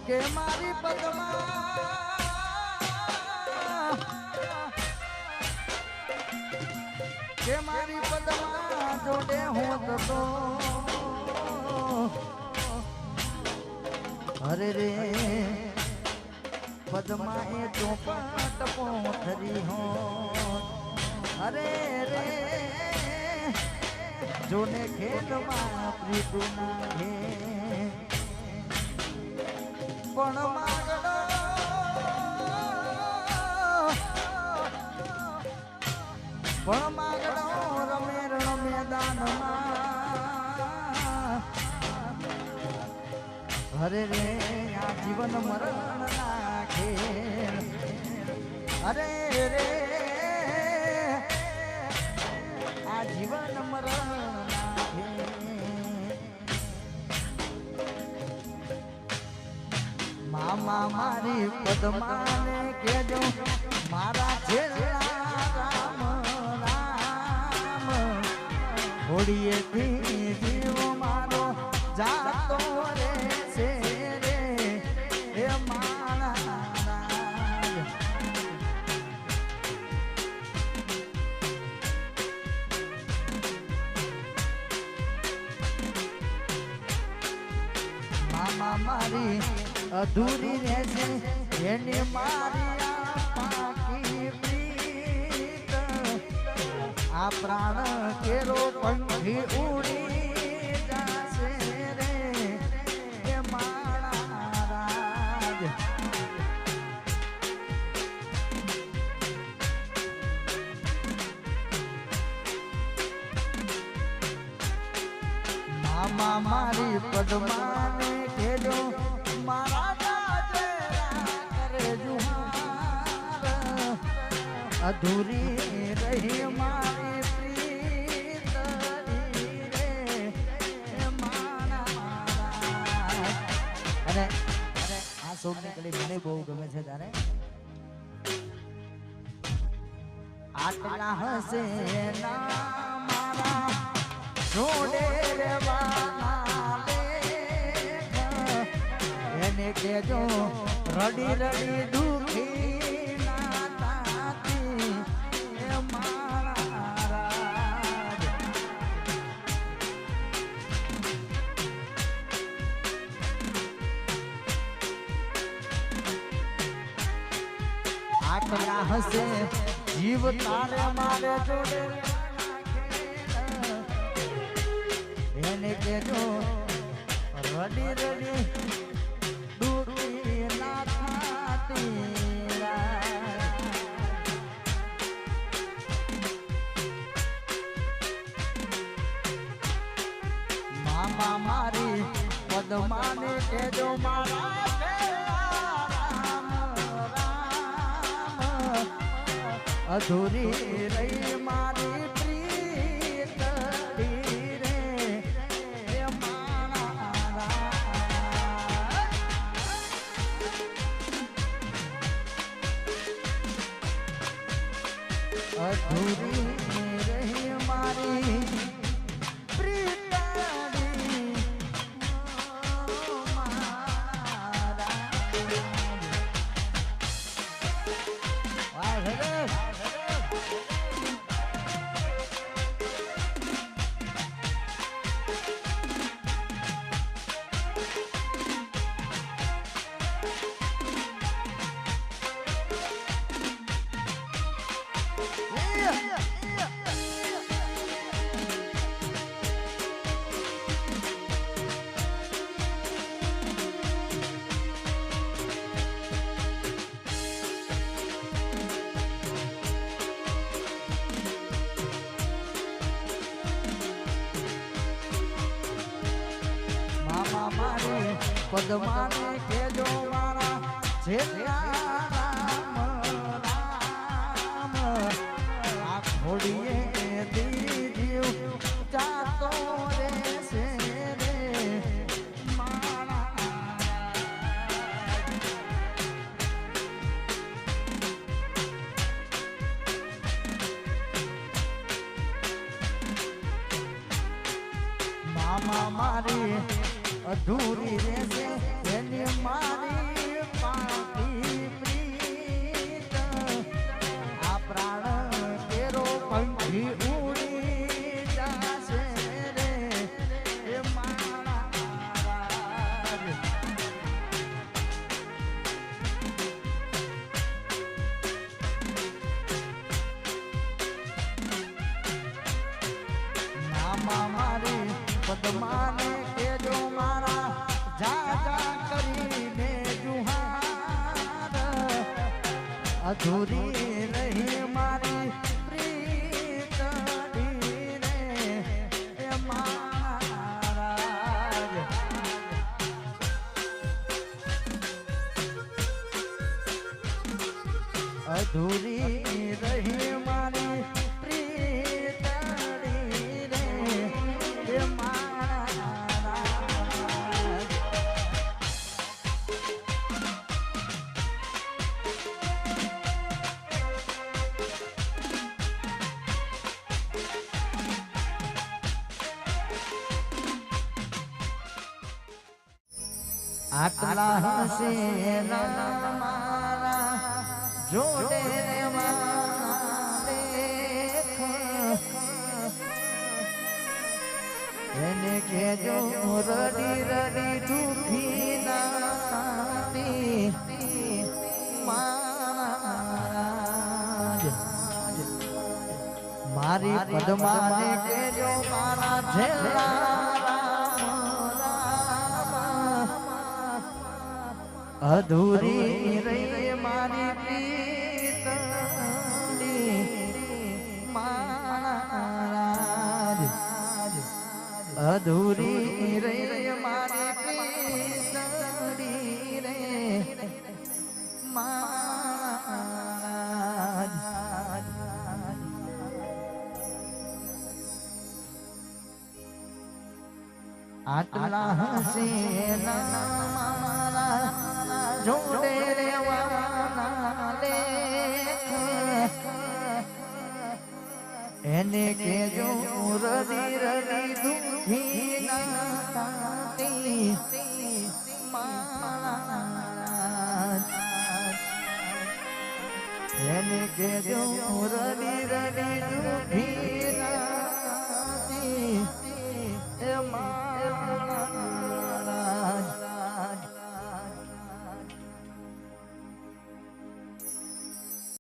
કે મારી પદમાં કે મારી પદમાં જોડે હોત તો અરે રે પદમાં એ ચોપાટ પોથરી હો અરે રે જોને ખેતમાં પ્રીતું નાખે પણ માગડો રમે રણ મેદાનમાં અરે રે આ જીવન મરણ નાખે અરે રે આ જીવન મરણ નાખે મામા મારી પદ્માને કેજો મારા છેલ્લા રામ રામ હોડીએથી જીવ મારો જાતો રે છે રે હે મારા મામા મારી અધૂરી રહેશે એની મારી પાકી પ્રીત આ પ્રાણ કેરો પંખી ઉડી જાશે રે એ મારા રાજ મામા મારી પદ્માને કેજો અધૂરી રહી મારી પ્રીતરી રે મારા અને આ સોંગ ની કલી મને બહુ ગમે છે તારે આટલા હસે ના મારા જોડે રેવાના એને કેજો રડી રડી દુખી ના તાતી એ મારા રાજ આટલા હસે જીવ તારે મારે જોડે એને કેજો રડી રડી મામા મારી પદ્માને કેજો મારા રામ રામ અધૂરી રહી મારી પ્રીતડી રે મારા અધૂરી રહી મારી મારી પદ્માને કેજો મારા છેલ્લા રામ રામ આ ઘોડીએ દીધ્યું જાતો રે છે રે મારા મામા મારી અધૂરી રહેશે એની મારી પાકી પ્રીત આ પ્રાણ તેરો પંખી ઉડી જાશે રે એ મારા નામા મારી પદ્માને કેજો મારા જાજા કરીને જુહાર અધૂરી રહી મારી પ્રીતડી રે એ મારા અધૂરી રહી મારી પ્રીતડી રે એ મારા આટલા હશે મારા જોડે એને કેજો રડી રડી દુખી નાતી મારી પદ્માને કેજો મારા છેલ્લા અધૂરી રહી મારી પ્રીતડી મહારાજ અધૂરી રહી મારી પ્રીતડી રે મહારાજ આટલા હશે મારા જોડે રેવાના લેખ એને કેજો રડી રડી દુખી નાતી મહારાજ એને કેજો રડી રડી દુખી નાતી એ